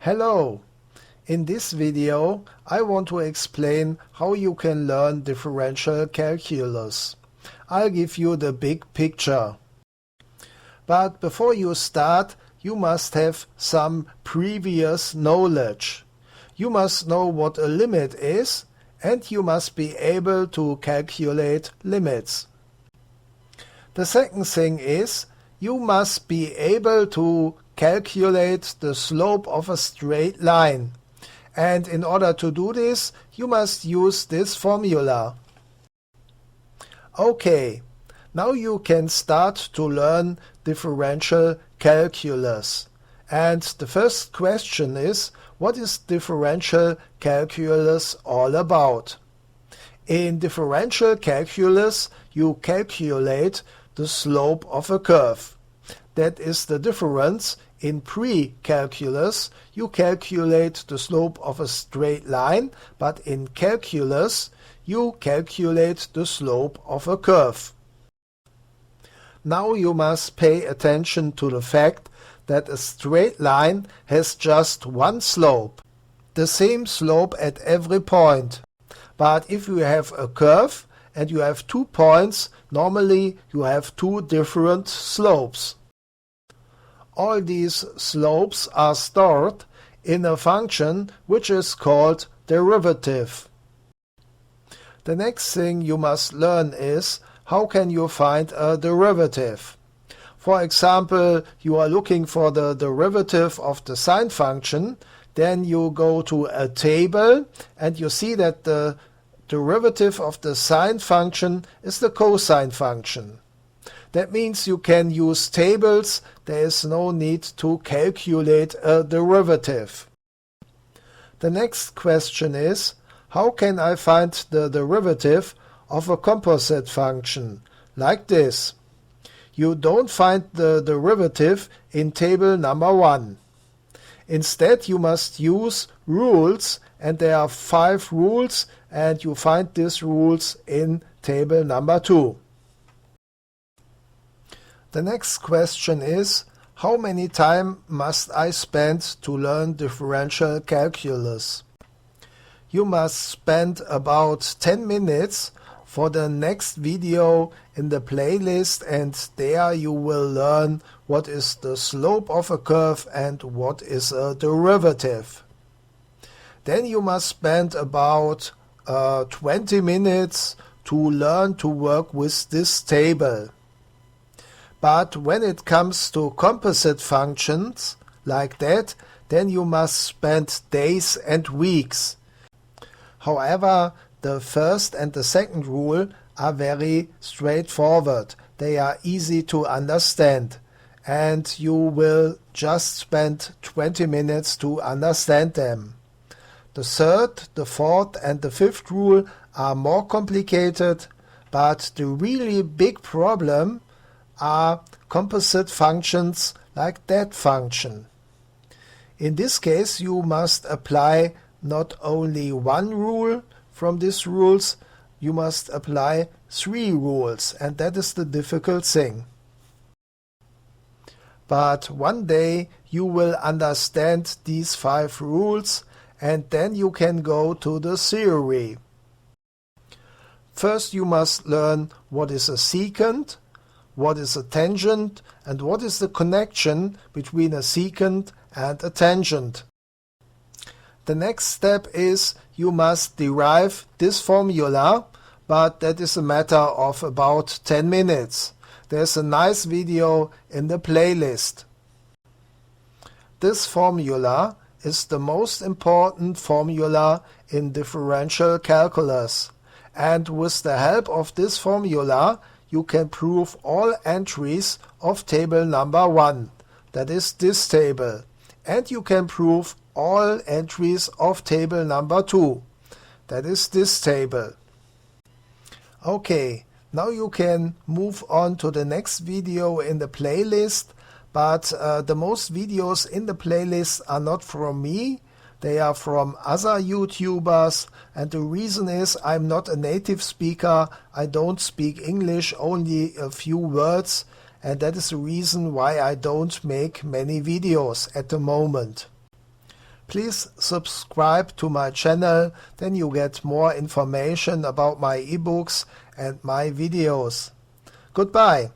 Hello! In this video I want to explain how you can learn differential calculus. I'll give you the big picture. But before you start, you must have some previous knowledge. You must know what a limit is, and you must be able to calculate limits. The second thing is, you must be able to calculate the slope of a straight line. And in order to do this, you must use this formula. Okay, now you can start to learn differential calculus. And the first question is, what is differential calculus all about? In differential calculus, you calculate the slope of a curve. That is the difference. In pre-calculus, you calculate the slope of a straight line, but in calculus, you calculate the slope of a curve. Now you must pay attention to the fact that a straight line has just one slope, the same slope at every point. But if you have a curve and you have 2 points, normally you have 2 different slopes. All these slopes are stored in a function which is called derivative. The next thing you must learn is how can you find a derivative. For example, you are looking for the derivative of the sine function, then you go to a table and you see that the derivative of the sine function is the cosine function. That means you can use tables. There is no need to calculate a derivative. The next question is, how can I find the derivative of a composite function, like this? You don't find the derivative in table number 1. Instead, you must use rules, and there are 5 rules, and you find these rules in table number 2. The next question is, how many time must I spend to learn differential calculus? You must spend about 10 minutes for the next video in the playlist, and there you will learn what is the slope of a curve and what is a derivative. Then you must spend about 20 minutes to learn to work with this table. But when it comes to composite functions like that, then you must spend days and weeks. However, the first and the second rule are very straightforward. They are easy to understand, and you will just spend 20 minutes to understand them. The third, the fourth and the fifth rule are more complicated, but the really big problem are composite functions like that function. In this case, you must apply not only one rule from these rules, you must apply 3 rules, and that is the difficult thing. But one day you will understand these 5 rules, and then you can go to the theory. First you must learn what is a secant, what is a tangent, and what is the connection between a secant and a tangent. The next step is you must derive this formula, but that is a matter of about 10 minutes. There's a nice video in the playlist. This formula is the most important formula in differential calculus, and with the help of this formula you can prove all entries of table number 1, that is this table, and you can prove all entries of table number 2, that is this table. Okay, now you can move on to the next video in the playlist, but the most videos in the playlist are not from me. They are from other YouTubers, and the reason is I'm not a native speaker. I don't speak English, only a few words, and that is the reason why I don't make many videos at the moment. Please subscribe to my channel, then you get more information about my ebooks and my videos. Goodbye.